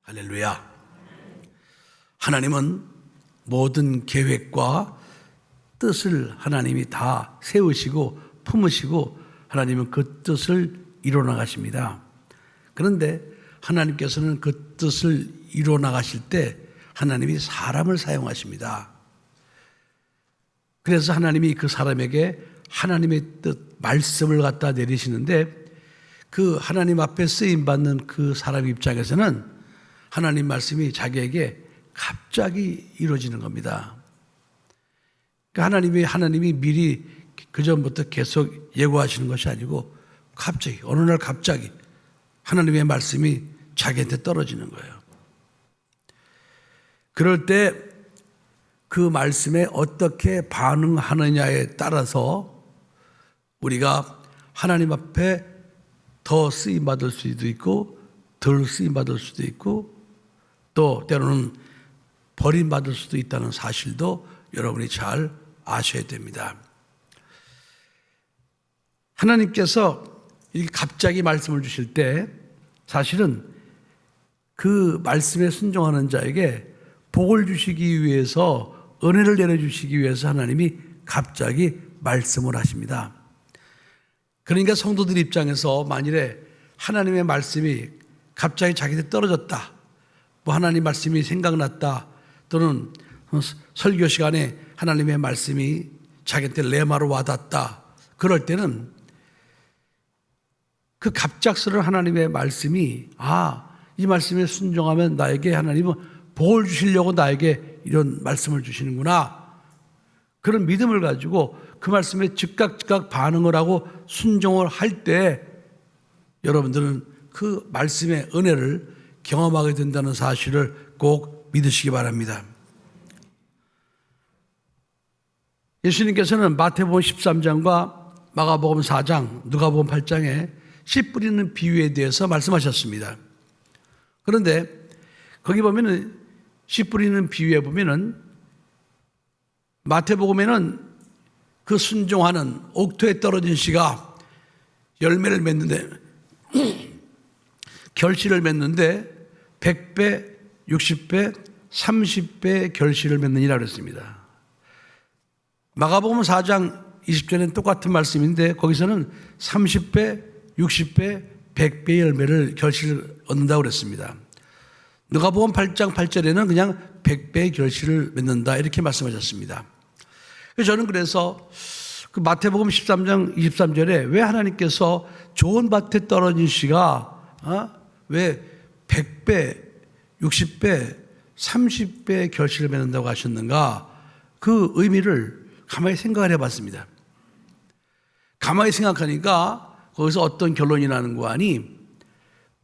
할렐루야. 하나님은 모든 계획과 뜻을 하나님이 다 세우시고 품으시고 하나님은 그 뜻을 이루어나가십니다. 그런데 하나님께서는 그 뜻을 이루어나가실 때 하나님이 사람을 사용하십니다. 그래서 하나님이 그 사람에게 하나님의 뜻, 말씀을 갖다 내리시는데 그 하나님 앞에 쓰임받는 그 사람 입장에서는 하나님 말씀이 자기에게 갑자기 이루어지는 겁니다. 그러니까 하나님이 미리 그전부터 계속 예고하시는 것이 아니고 갑자기, 어느 날 갑자기 하나님의 말씀이 자기한테 떨어지는 거예요. 그럴 때 그 말씀에 어떻게 반응하느냐에 따라서 우리가 하나님 앞에 더 쓰임받을 수도 있고 덜 쓰임받을 수도 있고 또 때로는 버림받을 수도 있다는 사실도 여러분이 잘 아셔야 됩니다. 하나님께서 이렇게 갑자기 말씀을 주실 때 사실은 그 말씀에 순종하는 자에게 복을 주시기 위해서 은혜를 내려주시기 위해서 하나님이 갑자기 말씀을 하십니다. 그러니까 성도들 입장에서 만일에 하나님의 말씀이 갑자기 자기한테 떨어졌다, 뭐 하나님 말씀이 생각났다, 또는 설교 시간에 하나님의 말씀이 자기한테 레마로 와닿다, 그럴 때는 그 갑작스러운 하나님의 말씀이 이 말씀에 순종하면 나에게 하나님은 복을 주시려고 나에게 이런 말씀을 주시는구나, 그런 믿음을 가지고 그 말씀에 즉각 반응을 하고 순종을 할 때 여러분들은 그 말씀의 은혜를 경험하게 된다는 사실을 꼭 믿으시기 바랍니다. 예수님께서는 마태복음 13장과 마가복음 4장, 누가복음 8장에 씨 뿌리는 비유에 대해서 말씀하셨습니다. 그런데 거기 보면은 씨 뿌리는 비유에 보면은 마태복음에는 그 순종하는 옥토에 떨어진 씨가 열매를 맺는데 결실을 맺는데 100배, 60배, 30배 결실을 맺느니라 그랬습니다. 마가복음 4장 20절에는 똑같은 말씀인데 거기서는 30배, 60배, 100배의 열매를 결실을 얻는다고 그랬습니다. 누가복음 8장 8절에는 그냥 100배의 결실을 맺는다 이렇게 말씀하셨습니다. 저는 그래서 그 마태복음 13장 23절에 왜 하나님께서 좋은 밭에 떨어진 씨가 왜 100배, 60배, 30배의 결실을 맺는다고 하셨는가, 그 의미를 가만히 생각을 해봤습니다. 가만히 생각하니까 거기서 어떤 결론이 나는 거 아니,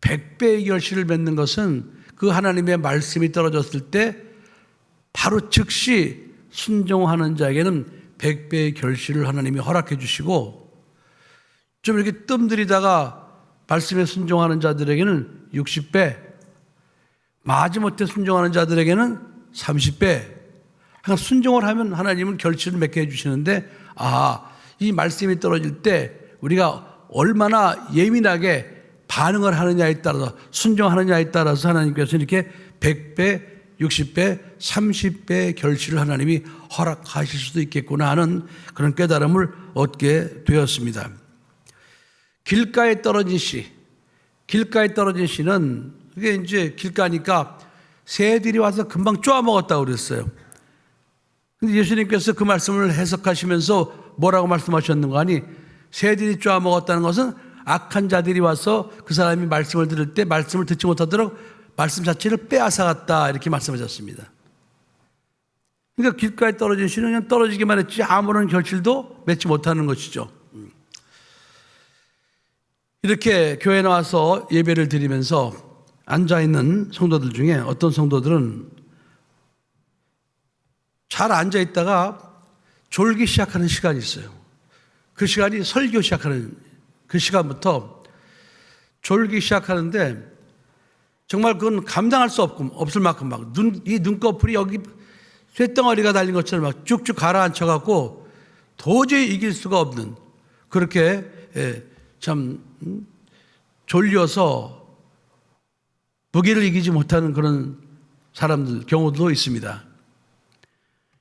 100배의 결실을 맺는 것은 그 하나님의 말씀이 떨어졌을 때 바로 즉시 순종하는 자에게는 100배의 결실을 하나님이 허락해 주시고, 좀 이렇게 뜸들이다가 말씀에 순종하는 자들에게는 60배, 마지못해 순종하는 자들에게는 30배. 그러니까 순종을 하면 하나님은 결실을 맺게 해주시는데, 이 말씀이 떨어질 때 우리가 얼마나 예민하게 반응을 하느냐에 따라서, 순종하느냐에 따라서 하나님께서 이렇게 100배, 60배, 30배의 결실을 하나님이 허락하실 수도 있겠구나 하는 그런 깨달음을 얻게 되었습니다. 길가에 떨어진 씨는 이게 이제 길가니까 새들이 와서 금방 쪼아먹었다고 그랬어요. 근데 예수님께서 그 말씀을 해석하시면서 뭐라고 말씀하셨는가 하니, 새들이 쪼아먹었다는 것은 악한 자들이 와서 그 사람이 말씀을 들을 때 말씀을 듣지 못하도록 말씀 자체를 빼앗아갔다 이렇게 말씀하셨습니다. 그러니까 길가에 떨어진 씨는 그냥 떨어지기만 했지 아무런 결실도 맺지 못하는 것이죠. 이렇게 교회 나와서 예배를 드리면서 앉아있는 성도들 중에 어떤 성도들은 잘 앉아있다가 졸기 시작하는 시간이 있어요. 그 시간이 설교 시작하는 그 시간부터 졸기 시작하는데 정말 그건 감당할 수 없을 만큼 막 이 눈꺼풀이 여기 쇳덩어리가 달린 것처럼 막 쭉쭉 가라앉혀갖고 도저히 이길 수가 없는, 그렇게 참 졸려서 무기를 이기지 못하는 그런 사람들 경우도 있습니다.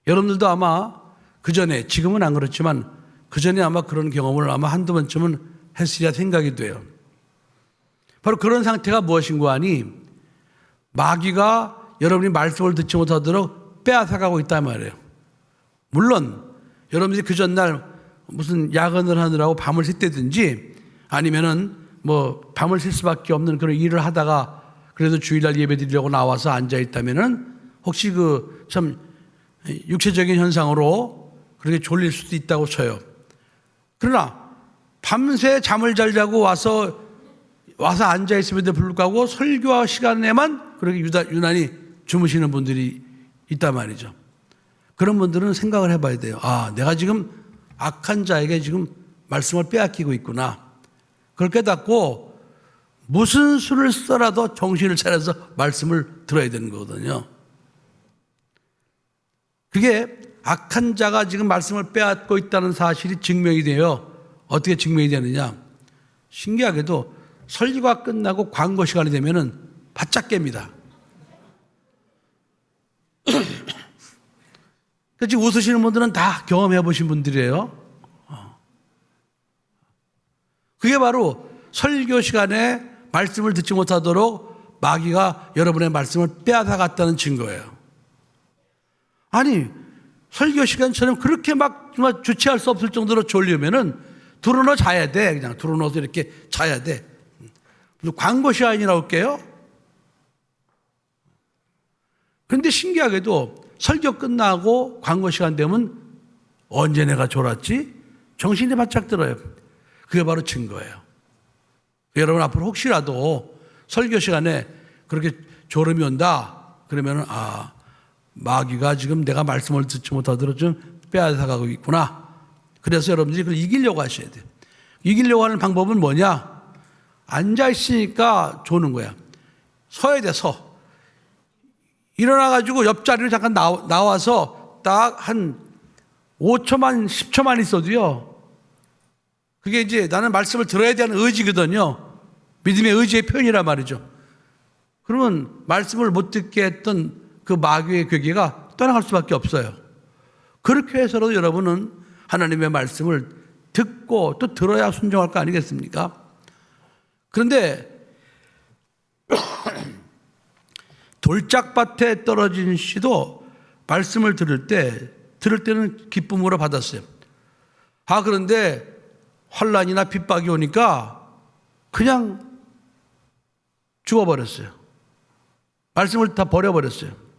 여러분들도 아마 그 전에, 지금은 안 그렇지만 그 전에 아마 그런 경험을 아마 한두 번쯤은 했으리라 생각이 돼요. 바로 그런 상태가 무엇인가 하니 마귀가 여러분이 말씀을 듣지 못하도록 빼앗아가고 있단 말이에요. 물론 여러분들이 그 전날 무슨 야근을 하느라고 밤을 샜다든지 아니면은 뭐 밤을 샐 수밖에 없는 그런 일을 하다가 그래도 주일날 예배 드리려고 나와서 앉아 있다면은 혹시 그 참 육체적인 현상으로 그렇게 졸릴 수도 있다고 쳐요. 그러나 밤새 잠을 잘 자고 와서 앉아 있음에도 불구하고 설교 시간에만 그렇게 유난히 주무시는 분들이 있단 말이죠. 그런 분들은 생각을 해봐야 돼요. 아, 내가 지금 악한 자에게 지금 말씀을 빼앗기고 있구나. 그걸 깨닫고 무슨 수를 써라도 정신을 차려서 말씀을 들어야 되는 거거든요. 그게 악한 자가 지금 말씀을 빼앗고 있다는 사실이 증명이 돼요. 어떻게 증명이 되느냐? 신기하게도 설교가 끝나고 광고 시간이 되면은 바짝 깹니다. 지금 웃으시는 분들은 다 경험해 보신 분들이에요. 그게 바로 설교 시간에 말씀을 듣지 못하도록 마귀가 여러분의 말씀을 빼앗아갔다는 증거예요. 아니, 설교 시간처럼 그렇게 막 정말 주체할 수 없을 정도로 졸리면은 들어누워 자야 돼. 그냥 들어누워서 이렇게 자야 돼. 무슨 광고 시간이 나올게요? 그런데 신기하게도 설교 끝나고 광고 시간 되면 언제 내가 졸았지? 정신이 바짝 들어요. 그게 바로 증거예요. 여러분 앞으로 혹시라도 설교 시간에 그렇게 졸음이 온다 그러면은 아, 마귀가 지금 내가 말씀을 듣지 못하도록 좀 빼앗아가고 있구나. 그래서 여러분들이 그걸 이기려고 하셔야 돼요. 이기려고 하는 방법은 뭐냐? 앉아있으니까 조는 거야. 서야 돼, 서. 일어나가지고 옆자리를 잠깐 나와서 딱 한 5초만, 10초만 있어도요. 그게 이제 나는 말씀을 들어야 되는 의지거든요. 믿음의 의지의 표현이란 말이죠. 그러면 말씀을 못 듣게 했던 그 마귀의 괴계가 떠나갈 수밖에 없어요. 그렇게 해서라도 여러분은 하나님의 말씀을 듣고 또 들어야 순종할 거 아니겠습니까? 그런데 돌짝밭에 떨어진 씨도 말씀을 들을 때는 기쁨으로 받았어요. 아, 그런데 환난이나 핍박이 오니까 그냥 죽어버렸어요. 말씀을 다 버려버렸어요.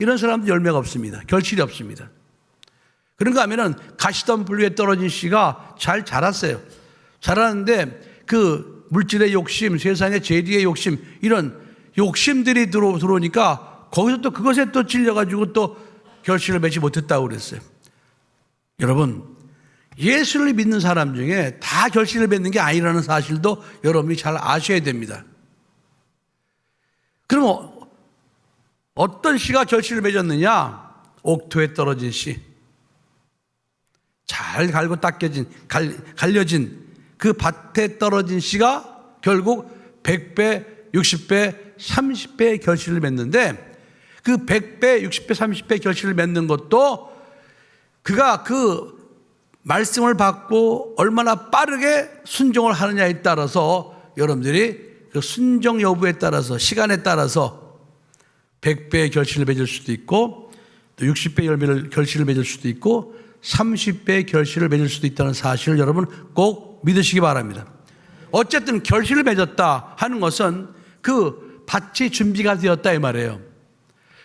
이런 사람들 열매가 없습니다. 결실이 없습니다. 그런가 하면은 가시덤 불 위에 떨어진 씨가 잘 자랐어요. 자라는데 그 물질의 욕심, 세상의 재리의 욕심, 이런 욕심들이 들어오니까 거기서 또 그것에 또 찔려가지고 또 결실을 맺지 못했다고 그랬어요. 여러분, 예수를 믿는 사람 중에 다 결실을 맺는 게 아니라는 사실도 여러분이 잘 아셔야 됩니다. 그럼 어떤 씨가 결실을 맺었느냐? 옥토에 떨어진 씨. 잘 갈고 닦여진, 갈려진 그 밭에 떨어진 씨가 결국 100배, 60배, 30배의 결실을 맺는데 그 100배, 60배, 30배 결실을 맺는 것도 그가 그 말씀을 받고 얼마나 빠르게 순종을 하느냐에 따라서 여러분들이 그 순종 여부에 따라서 시간에 따라서 100배의 결실을 맺을 수도 있고 또 60배의 결실을 맺을 수도 있고 30배의 결실을 맺을 수도 있다는 사실을 여러분 꼭 믿으시기 바랍니다. 어쨌든 결실을 맺었다 하는 것은 그 밭이 준비가 되었다 이 말이에요.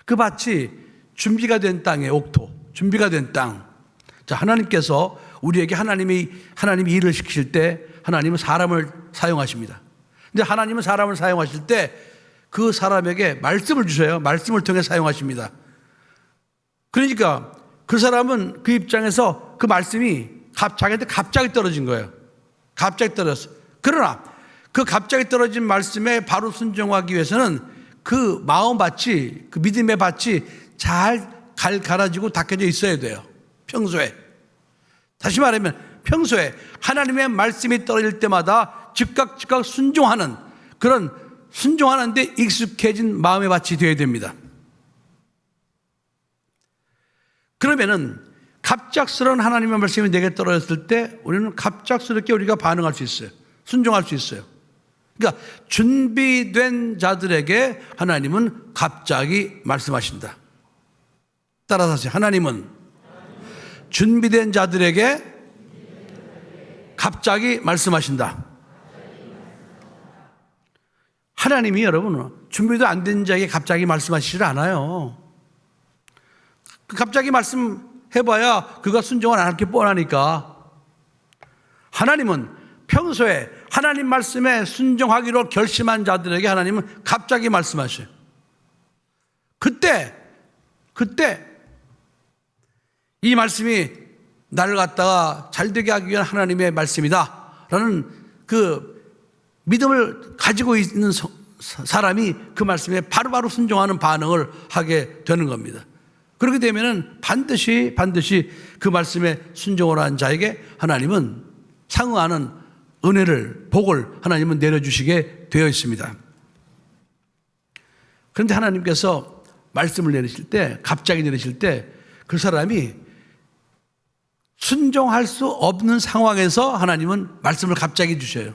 그 밭이 준비가 된 땅에 옥토, 준비가 된 땅. 자, 하나님께서 우리에게 하나님이 일을 시키실 때 하나님은 사람을 사용하십니다. 근데 하나님은 사람을 사용하실 때 그 사람에게 말씀을 주셔요. 말씀을 통해 사용하십니다. 그러니까 그 사람은 그 입장에서 그 말씀이 자기한테 갑자기 떨어진 거예요. 갑자기 떨어졌어요. 그러나 그 갑자기 떨어진 말씀에 바로 순종하기 위해서는 그 마음밭이, 그 믿음의 밭이 잘 갈아지고 닦여져 있어야 돼요. 평소에. 다시 말하면 평소에 하나님의 말씀이 떨어질 때마다 즉각 순종하는 그런 순종하는데 익숙해진 마음의 밭이 되어야 됩니다. 그러면은 갑작스러운 하나님의 말씀이 내게 떨어졌을 때 우리는 갑작스럽게 우리가 반응할 수 있어요. 순종할 수 있어요. 그러니까 준비된 자들에게 하나님은 갑자기 말씀하신다. 따라서 하세요. 하나님은 준비된 자들에게 갑자기 말씀하신다. 하나님이 여러분 준비도 안 된 자에게 갑자기 말씀하시질 않아요. 갑자기 말씀해봐야 그가 순종을 안 할 게 뻔하니까. 하나님은 평소에 하나님 말씀에 순종하기로 결심한 자들에게 하나님은 갑자기 말씀하셔요. 그때 이 말씀이 나를 갖다가 잘되게 하기 위한 하나님의 말씀이다 라는 그 믿음을 가지고 있는 사람이 그 말씀에 바로바로 순종하는 반응을 하게 되는 겁니다. 그렇게 되면은 반드시 그 말씀에 순종을 한 자에게 하나님은 상응하는 은혜를, 복을 하나님은 내려주시게 되어 있습니다. 그런데 하나님께서 말씀을 내리실 때, 갑자기 내리실 때 그 사람이 순종할 수 없는 상황에서 하나님은 말씀을 갑자기 주셔요.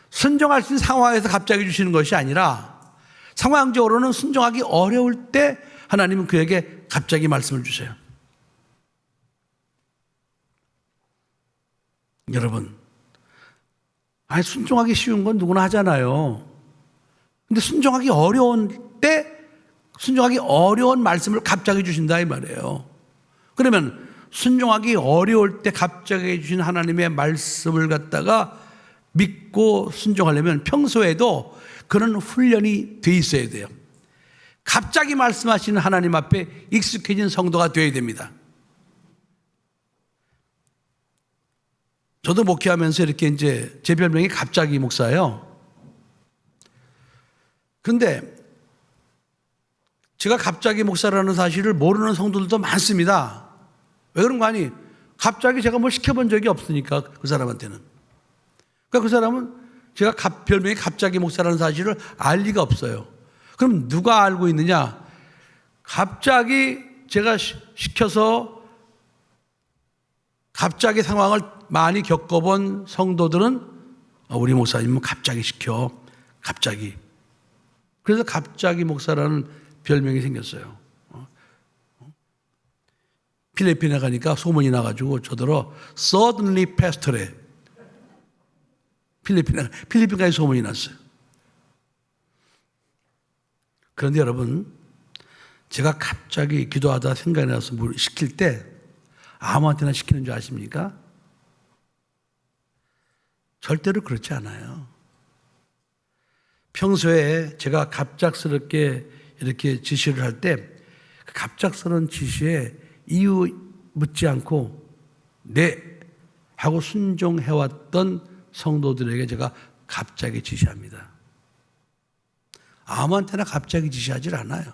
순종할 수 있는 상황에서 갑자기 주시는 것이 아니라 상황적으로는 순종하기 어려울 때 하나님은 그에게 갑자기 말씀을 주세요. 여러분, 순종하기 쉬운 건 누구나 하잖아요. 근데 순종하기 어려운 때 순종하기 어려운 말씀을 갑자기 주신다 이 말이에요. 그러면 순종하기 어려울 때 갑자기 주신 하나님의 말씀을 갖다가 믿고 순종하려면 평소에도 그런 훈련이 돼 있어야 돼요. 갑자기 말씀하시는 하나님 앞에 익숙해진 성도가 되어야 됩니다. 저도 목회하면서 이렇게 이제 제 별명이 갑자기 목사예요. 근데 제가 갑자기 목사라는 사실을 모르는 성도들도 많습니다. 왜 그런 거 아니? 갑자기 제가 뭘 시켜본 적이 없으니까 그 사람한테는. 그러니까 그 사람은 제가 별명이 갑자기 목사라는 사실을 알 리가 없어요. 그럼 누가 알고 있느냐? 갑자기 제가 시켜서 갑자기 상황을 많이 겪어본 성도들은 우리 목사님은 갑자기 시켜. 갑자기. 그래서 갑자기 목사라는 별명이 생겼어요. 필리핀에 가니까 소문이 나가지고 저더러 suddenly pastor에 필리핀까지 소문이 났어요. 그런데 여러분, 제가 갑자기 기도하다 생각이 나서 뭘 시킬 때 아무한테나 시키는 줄 아십니까? 절대로 그렇지 않아요. 평소에 제가 갑작스럽게 이렇게 지시를 할 때 그 갑작스러운 지시에 이유 묻지 않고 네 하고 순종해왔던 성도들에게 제가 갑자기 지시합니다. 아무한테나 갑자기 지시하질 않아요.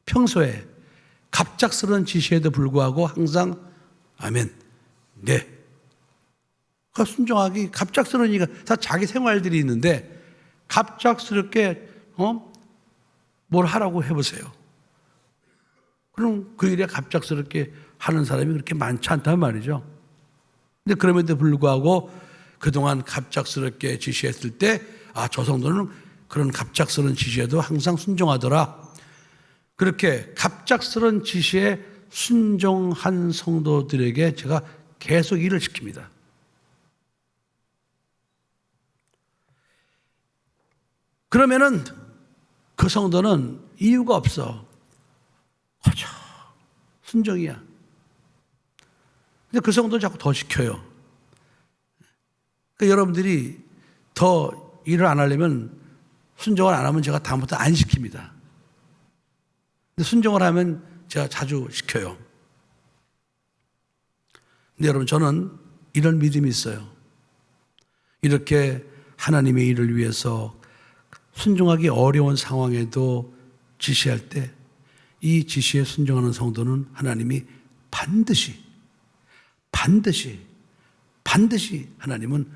평소에 갑작스러운 지시에도 불구하고 항상 아멘, 네. 순종하기 갑작스러우니까 다 자기 생활들이 있는데 갑작스럽게 뭘 하라고 해보세요. 그럼 그 일에 갑작스럽게 하는 사람이 그렇게 많지 않단 말이죠. 근데 그럼에도 불구하고 그동안 갑작스럽게 지시했을 때 저 성도는 그런 갑작스러운 지시에도 항상 순종하더라. 그렇게 갑작스러운 지시에 순종한 성도들에게 제가 계속 일을 시킵니다. 그러면은 그 성도는 이유가 없어. 그죠. 순종이야. 근데 그 성도는 자꾸 더 시켜요. 그러니까 여러분들이 더 일을 안 하려면 순종을 안 하면 제가 다음부터 안 시킵니다. 근데 순종을 하면 제가 자주 시켜요. 근데 여러분, 저는 이런 믿음이 있어요. 이렇게 하나님의 일을 위해서 순종하기 어려운 상황에도 지시할 때 이 지시에 순종하는 성도는 하나님이 반드시 하나님은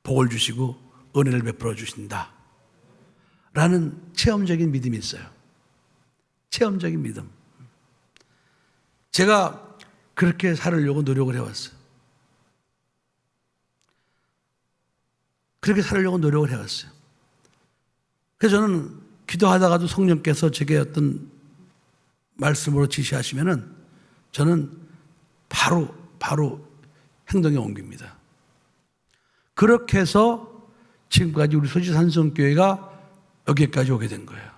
복을 주시고 은혜를 베풀어 주신다 라는 체험적인 믿음이 있어요. 체험적인 믿음. 제가 그렇게 살으려고 노력을 해왔어요. 그렇게 살으려고 노력을 해왔어요. 그래서 저는 기도하다가도 성령께서 제게 어떤 말씀으로 지시하시면은 저는 바로 행동에 옮깁니다. 그렇게 해서 지금까지 우리 소지산성교회가 여기까지 오게 된 거예요.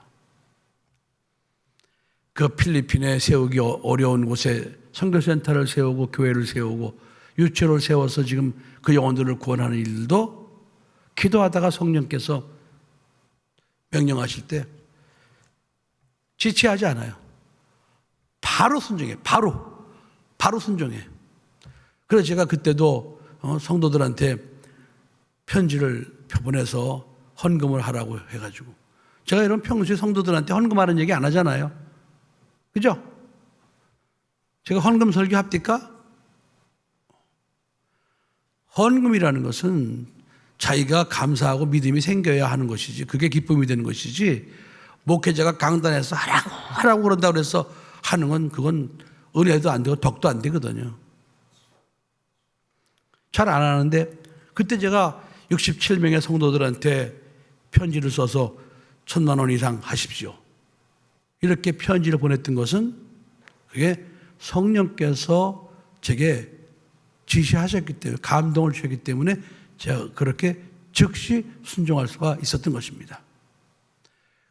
그 필리핀에 세우기 어려운 곳에 선교센터를 세우고 교회를 세우고 유치원을 세워서 지금 그 영혼들을 구원하는 일도 기도하다가 성령께서 명령하실 때 지체하지 않아요. 바로 순종해. 바로 순종해. 그래서 제가 그때도 성도들한테 편지를 보내서 헌금을 하라고 해가지고, 제가 이런 평소에 성도들한테 헌금하는 얘기 안 하잖아요. 그죠? 제가 헌금 설교 합니까? 헌금이라는 것은 자기가 감사하고 믿음이 생겨야 하는 것이지, 그게 기쁨이 되는 것이지, 목회자가 강단에서 하라고 그런다고 해서 하는 건 그건 은혜도 안 되고 덕도 안 되거든요. 잘 안 하는데, 그때 제가 67명의 성도들한테 편지를 써서 1,000만 원 이상 하십시오, 이렇게 편지를 보냈던 것은 그게 성령께서 제게 지시하셨기 때문에, 감동을 주셨기 때문에 제가 그렇게 즉시 순종할 수가 있었던 것입니다.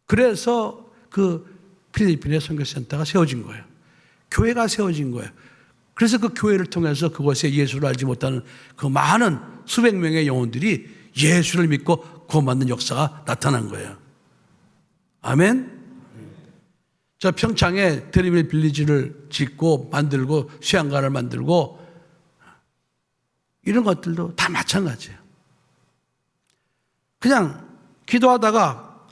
그래서 그 필리핀의 선교센터가 세워진 거예요. 교회가 세워진 거예요. 그래서 그 교회를 통해서 그곳에 예수를 알지 못하는 그 많은 수백 명의 영혼들이 예수를 믿고 구원받는 역사가 나타난 거예요. 아멘. 저 평창에 드림빌 빌리지를 짓고 만들고 수양가를 만들고 이런 것들도 다 마찬가지예요. 그냥 기도하다가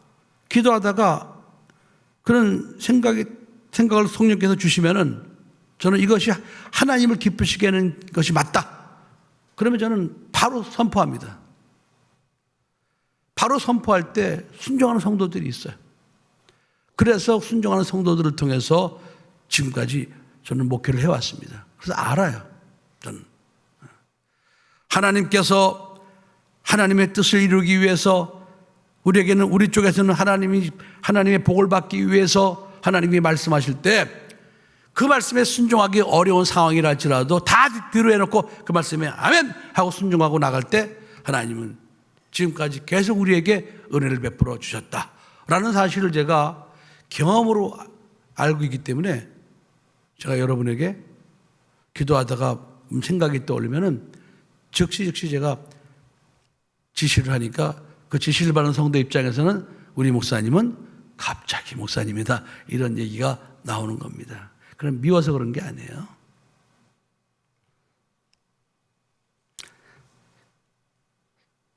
그런 생각을 성령께서 주시면은 저는 이것이 하나님을 기쁘시게 하는 것이 맞다, 그러면 저는 바로 선포합니다. 바로 선포할 때 순종하는 성도들이 있어요. 그래서 순종하는 성도들을 통해서 지금까지 저는 목회를 해왔습니다. 그래서 알아요. 저는 하나님께서 하나님의 뜻을 이루기 위해서, 우리에게는, 우리 쪽에서는 하나님의 복을 받기 위해서 하나님이 말씀하실 때 그 말씀에 순종하기 어려운 상황이라 할지라도 다 뒤로 해놓고 그 말씀에 아멘 하고 순종하고 나갈 때 하나님은 지금까지 계속 우리에게 은혜를 베풀어 주셨다라는 사실을 제가 경험으로 알고 있기 때문에, 제가 여러분에게 기도하다가 생각이 떠오르면은 즉시 제가 지시를 하니까, 그 지시를 받는 성도 입장에서는 우리 목사님은 갑자기 목사님이다, 이런 얘기가 나오는 겁니다. 그럼 미워서 그런 게 아니에요.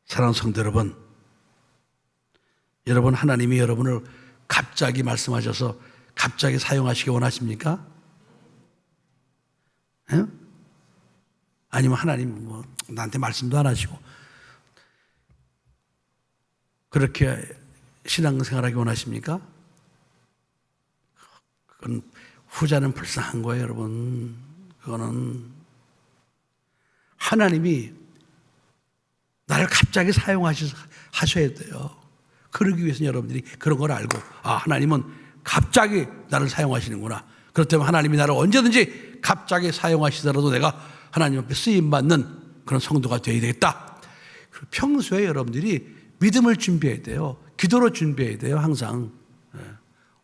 사랑하는 성도 여러분, 하나님이 여러분을 갑자기 말씀하셔서 갑자기 사용하시기 원하십니까? 에? 아니면 하나님 나한테 말씀도 안 하시고 그렇게 신앙생활하기 원하십니까? 그건 후자는 불쌍한 거예요, 여러분. 그거는 하나님이 나를 갑자기 사용하셔야 돼요. 그러기 위해서는 여러분들이 그런 걸 알고, 하나님은 갑자기 나를 사용하시는구나. 그렇다면 하나님이 나를 언제든지 갑자기 사용하시더라도 내가 하나님 앞에 쓰임받는 그런 성도가 되어야 되겠다. 평소에 여러분들이 믿음을 준비해야 돼요. 기도로 준비해야 돼요, 항상.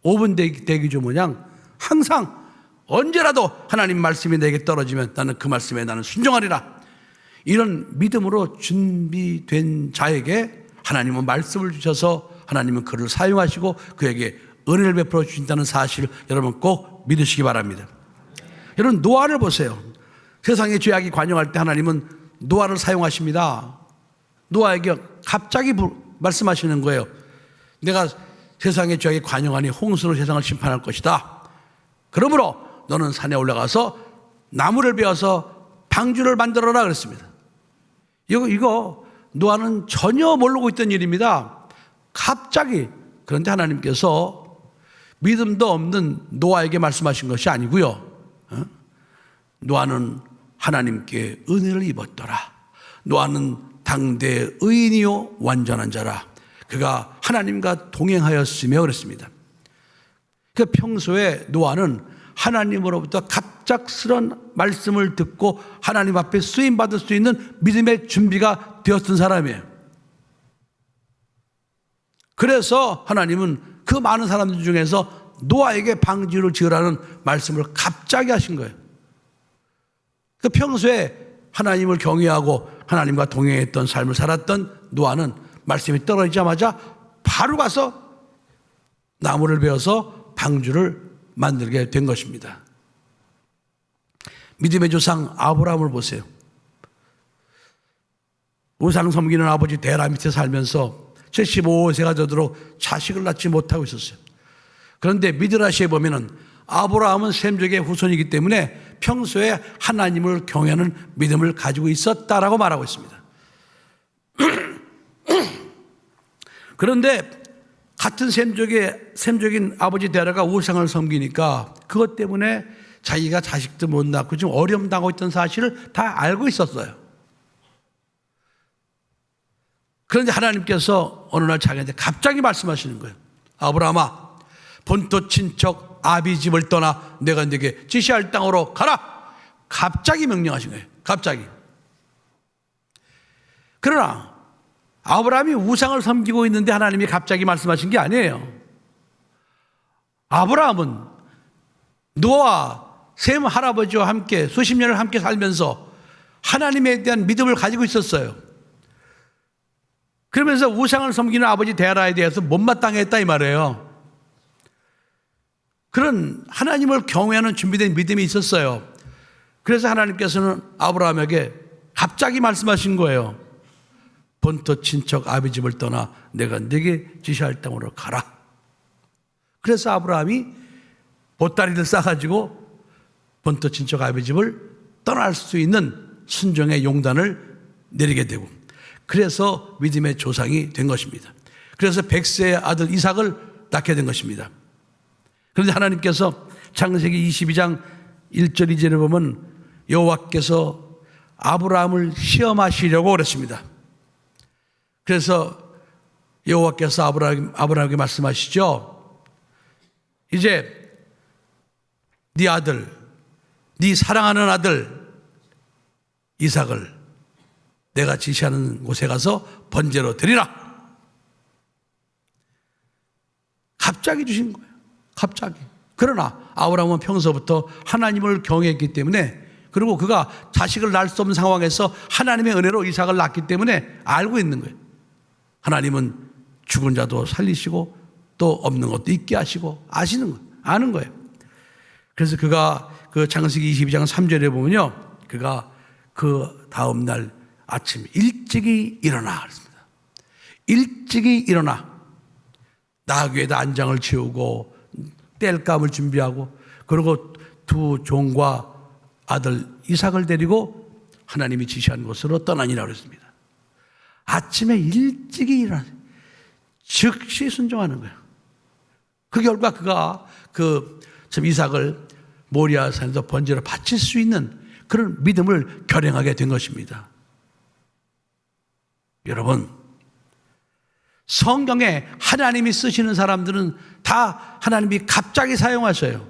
5분 대기조 모양 항상 언제라도 하나님 말씀이 내게 떨어지면 나는 그 말씀에 나는 순종하리라. 이런 믿음으로 준비된 자에게 하나님은 말씀을 주셔서 하나님은 그를 사용하시고 그에게 은혜를 베풀어 주신다는 사실을 여러분 꼭 믿으시기 바랍니다. 여러분, 노아를 보세요. 세상의 죄악이 관영할 때 하나님은 노아를 사용하십니다. 노아에게 갑자기 말씀하시는 거예요. 내가 세상의 죄악이 관영하니 홍수로 세상을 심판할 것이다. 그러므로 너는 산에 올라가서 나무를 베어서 방주를 만들어라 그랬습니다. 이거 노아는 전혀 모르고 있던 일입니다. 갑자기. 그런데 하나님께서 믿음도 없는 노아에게 말씀하신 것이 아니고요. 노아는 하나님께 은혜를 입었더라. 노아는 당대 의인이요 완전한 자라. 그가 하나님과 동행하였으며 그랬습니다. 그 평소에 노아는 하나님으로부터 갑작스런 말씀을 듣고 하나님 앞에 쓰임받을 수 있는 믿음의 준비가 되었던 사람이에요. 그래서 하나님은 그 많은 사람들 중에서 노아에게 방주를 지으라는 말씀을 갑자기 하신 거예요. 그 평소에 하나님을 경외하고 하나님과 동행했던 삶을 살았던 노아는 말씀이 떨어지자마자 바로 가서 나무를 베어서 방주를 만들게 된 것입니다. 믿음의 조상 아브라함을 보세요. 우상 섬기는 아버지 데라 밑에 살면서 75세가 되도록 자식을 낳지 못하고 있었어요. 그런데 미드라시에 보면은 아브라함은 셈족의 후손이기 때문에 평소에 하나님을 경외하는 믿음을 가지고 있었다라고 말하고 있습니다. 그런데 같은 셈족인 아버지 데라가 우상을 섬기니까 그것 때문에 자기가 자식도 못 낳고 좀 어려움 당하고 있던 사실을 다 알고 있었어요. 그런데 하나님께서 어느 날 자기한테 갑자기 말씀하시는 거예요. 아브라함아, 본토 친척 아비 집을 떠나 내가 네게 지시할 땅으로 가라. 갑자기 명령하신 거예요. 갑자기. 그러나 아브라함이 우상을 섬기고 있는데 하나님이 갑자기 말씀하신 게 아니에요. 아브라함은 노아 셈 할아버지와 함께 수십 년을 함께 살면서 하나님에 대한 믿음을 가지고 있었어요. 그러면서 우상을 섬기는 아버지 데라에 대해서 못마땅했다 이 말이에요. 그런 하나님을 경외하는 준비된 믿음이 있었어요. 그래서 하나님께서는 아브라함에게 갑자기 말씀하신 거예요. 본토 친척 아비 집을 떠나 내가 네게 지시할 땅으로 가라. 그래서 아브라함이 보따리를 싸가지고 본토 친척 아비 집을 떠날 수 있는 순종의 용단을 내리게 되고, 그래서 믿음의 조상이 된 것입니다. 그래서 100세의 아들 이삭을 낳게 된 것입니다. 그런데 하나님께서 창세기 22장 1절 2절에 보면 여호와께서 아브라함을 시험하시려고 그랬습니다. 그래서 여호와께서 아브라함에게 말씀하시죠. 이제 네 아들, 네 사랑하는 아들 이삭을 내가 지시하는 곳에 가서 번제로 드리라. 갑자기 주신 거예요. 갑자기. 그러나 아브라함은 평소부터 하나님을 경외했기 때문에, 그리고 그가 자식을 낳을 수 없는 상황에서 하나님의 은혜로 이삭을 낳기 때문에 알고 있는 거예요. 하나님은 죽은 자도 살리시고 또 없는 것도 있게 하시고 아시는 거예요. 아는 거예요. 그래서 그가 그 창세기 22장 3절에 보면요, 그가 그 다음 날 아침 일찍이 일어나 그랬습니다. 일찍이 일어나 나귀에다 안장을 채우고 땔감을 준비하고, 그리고 두 종과 아들 이삭을 데리고 하나님이 지시한 곳으로 떠나니라 그랬습니다. 아침에 일찍이 일어나 즉시 순종하는 거예요. 그 결과 그가 이삭을 모리아 산에서 번제로 바칠 수 있는 그런 믿음을 결행하게 된 것입니다. 여러분, 성경에 하나님이 쓰시는 사람들은 다 하나님이 갑자기 사용하셔요.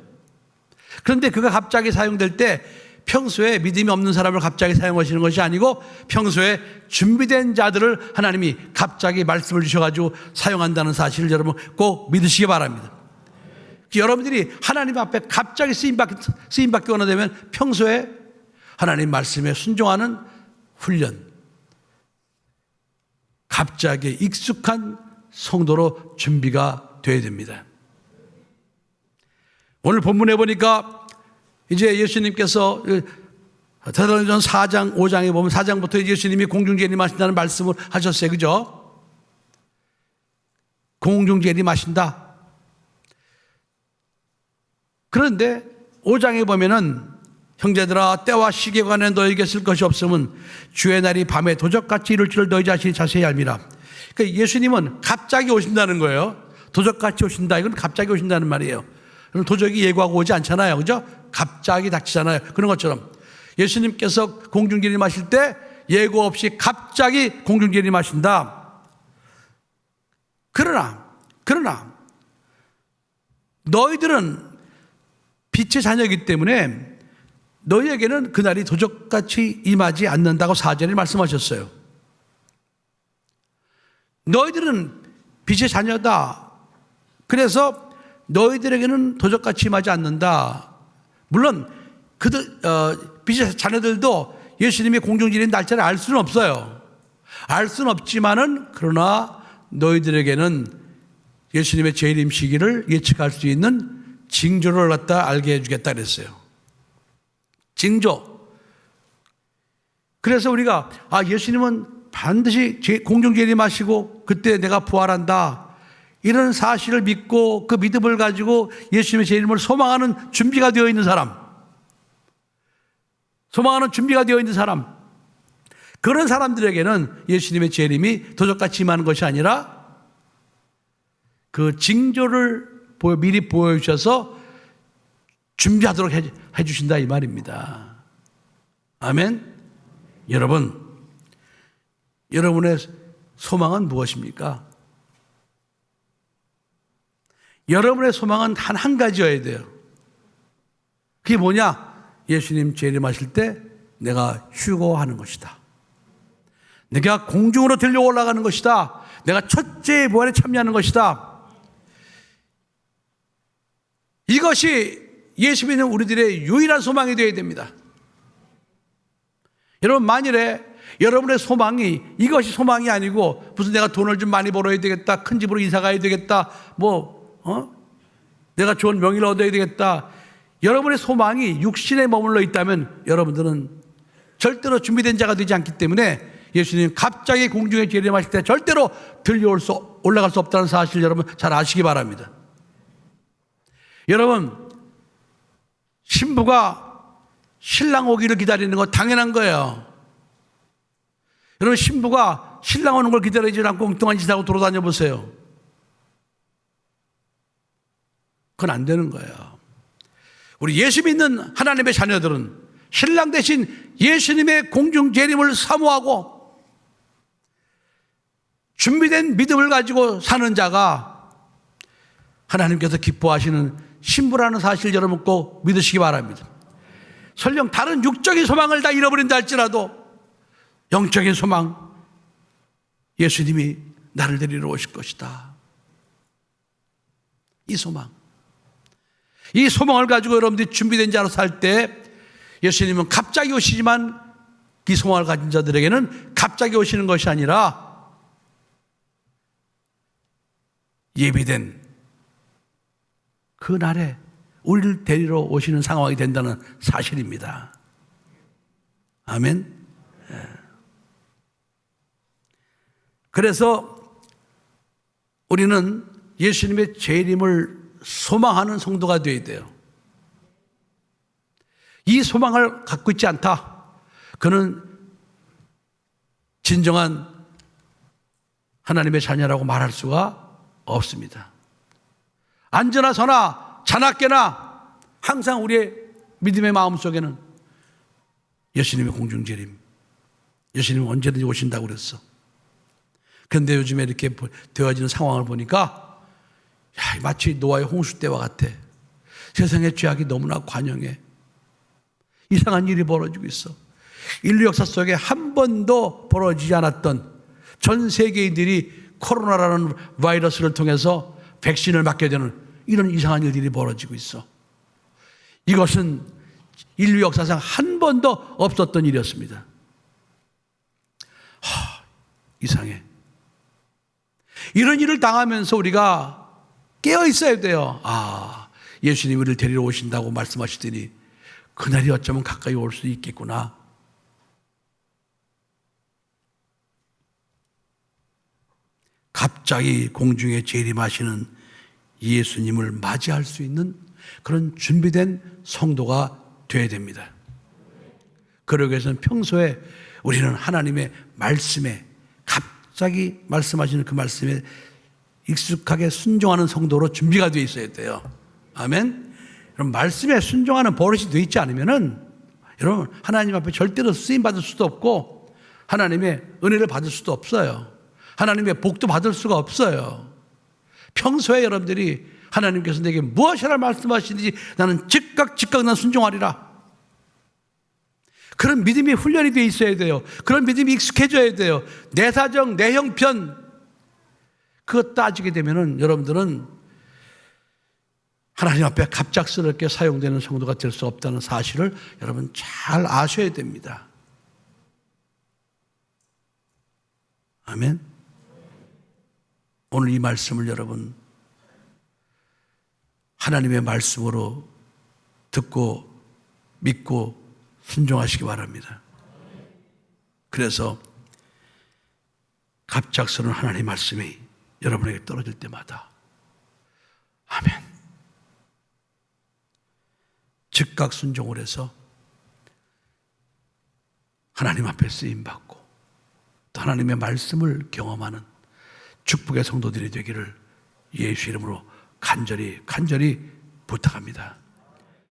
그런데 그가 갑자기 사용될 때 평소에 믿음이 없는 사람을 갑자기 사용하시는 것이 아니고 평소에 준비된 자들을 하나님이 갑자기 말씀을 주셔가지고 사용한다는 사실을 여러분 꼭 믿으시기 바랍니다. 여러분들이 하나님 앞에 갑자기 쓰임받기 원하되면 평소에 하나님 말씀에 순종하는 훈련, 갑자기 익숙한 성도로 준비가 되어야 됩니다. 오늘 본문에 보니까 이제 예수님께서 데살로니가전 4장 5장에 보면 4장부터 예수님이 공중재림하신다는 말씀을 하셨어요. 그죠? 공중재림하신다. 그런데 5장에 보면은 형제들아, 때와 시기에 관해 너에게 쓸 것이 없으면 주의 날이 밤에 도적같이 이룰 줄 너희 자신이 자세히 알미라. 그러니까 예수님은 갑자기 오신다는 거예요. 도적같이 오신다. 이건 갑자기 오신다는 말이에요. 도적이 예고하고 오지 않잖아요. 그죠? 갑자기 닥치잖아요. 그런 것처럼 예수님께서 공중재림하실 때 예고 없이 갑자기 공중재림하신다. 그러나 너희들은 빛의 자녀이기 때문에 너희에게는 그날이 도적같이 임하지 않는다고 4절에 말씀하셨어요. 너희들은 빛의 자녀다. 그래서 너희들에게는 도적같이 임하지 않는다. 물론 빛의 자녀들도 예수님의 공중재림 날짜를 알 수는 없어요. 알 수는 없지만은 그러나 너희들에게는 예수님의 재림 시기를 예측할 수 있는 징조를 갖다 알게 해주겠다 그랬어요. 징조. 그래서 우리가 예수님은 반드시 공중재림하시고 그때 내가 부활한다. 이런 사실을 믿고 그 믿음을 가지고 예수님의 재림을 소망하는 준비가 되어 있는 사람. 소망하는 준비가 되어 있는 사람. 그런 사람들에게는 예수님의 재림이 도적같이 임하는 것이 아니라 그 징조를 미리 보여주셔서 준비하도록 해주신다 이 말입니다. 아멘. 여러분의 소망은 무엇입니까? 여러분의 소망은 한 가지여야 돼요. 그게 뭐냐? 예수님 재림하실 때 내가 휴거하는 것이다. 내가 공중으로 들려 올라가는 것이다. 내가 첫째 부활에 참여하는 것이다. 이것이 예수 믿는 우리들의 유일한 소망이 되어야 됩니다. 여러분, 만일에 여러분의 소망이 이것이 소망이 아니고 무슨 내가 돈을 좀 많이 벌어야 되겠다, 큰 집으로 이사 가야 되겠다, 내가 좋은 명예를 얻어야 되겠다, 여러분의 소망이 육신에 머물러 있다면 여러분들은 절대로 준비된 자가 되지 않기 때문에 예수님 갑자기 공중에 재림하실 때 절대로 올라갈 수 없다는 사실 여러분 잘 아시기 바랍니다. 여러분, 신부가 신랑 오기를 기다리는 거 당연한 거예요. 여러분, 신부가 신랑 오는 걸 기다리지 않고 엉뚱한 짓 하고 돌아다녀 보세요. 그건 안 되는 거예요. 우리 예수 믿는 하나님의 자녀들은 신랑 대신 예수님의 공중 재림을 사모하고 준비된 믿음을 가지고 사는 자가 하나님께서 기뻐하시는 신부라는 사실 여러분 꼭 믿으시기 바랍니다. 설령 다른 육적인 소망을 다 잃어버린다 할지라도 영적인 소망, 예수님이 나를 데리러 오실 것이다. 이 소망을 가지고 여러분들이 준비된 자로 살 때 예수님은 갑자기 오시지만 이 소망을 가진 자들에게는 갑자기 오시는 것이 아니라 예비된 그 날에 우리를 데리러 오시는 상황이 된다는 사실입니다. 아멘. 그래서 우리는 예수님의 재림을 소망하는 성도가 되어야 돼요. 이 소망을 갖고 있지 않다. 그는 진정한 하나님의 자녀라고 말할 수가 없습니다. 앉으나 서나 자나깨나 항상 우리의 믿음의 마음속에는 예수님의 공중재림, 예수님은 언제든지 오신다고 그랬어. 그런데 요즘에 이렇게 되어지는 상황을 보니까 마치 노아의 홍수 때와 같아. 세상의 죄악이 너무나 관영해. 이상한 일이 벌어지고 있어. 인류 역사 속에 한 번도 벌어지지 않았던 전 세계인들이 코로나라는 바이러스를 통해서 백신을 맞게 되는 이런 이상한 일들이 벌어지고 있어. 이것은 인류 역사상 한 번도 없었던 일이었습니다. 이상해. 이런 일을 당하면서 우리가 깨어 있어야 돼요. 예수님이 우리를 데리러 오신다고 말씀하시더니 그날이 어쩌면 가까이 올 수 있겠구나. 갑자기 공중에 재림하시는 예수님을 맞이할 수 있는 그런 준비된 성도가 되어야 됩니다. 그러기 위해서는 평소에 우리는 하나님의 말씀에 갑자기 말씀하시는 그 말씀에 익숙하게 순종하는 성도로 준비가 되어 있어야 돼요. 아멘. 여러분, 말씀에 순종하는 버릇이 되어 있지 않으면은 여러분, 하나님 앞에 절대로 쓰임 받을 수도 없고 하나님의 은혜를 받을 수도 없어요. 하나님의 복도 받을 수가 없어요. 평소에 여러분들이 하나님께서 내게 무엇이라 말씀하시는지 나는 즉각 난 순종하리라. 그런 믿음이 훈련이 되어 있어야 돼요. 그런 믿음이 익숙해져야 돼요. 내 사정, 내 형편, 그거 따지게 되면은 여러분들은 하나님 앞에 갑작스럽게 사용되는 성도가 될 수 없다는 사실을 여러분 잘 아셔야 됩니다. 아멘. 오늘 이 말씀을 여러분 하나님의 말씀으로 듣고 믿고 순종하시기 바랍니다. 그래서 갑작스러운 하나님의 말씀이 여러분에게 떨어질 때마다 아멘, 즉각 순종을 해서 하나님 앞에 쓰임받고 또 하나님의 말씀을 경험하는 축복의 성도들이 되기를 예수 이름으로 간절히 부탁합니다.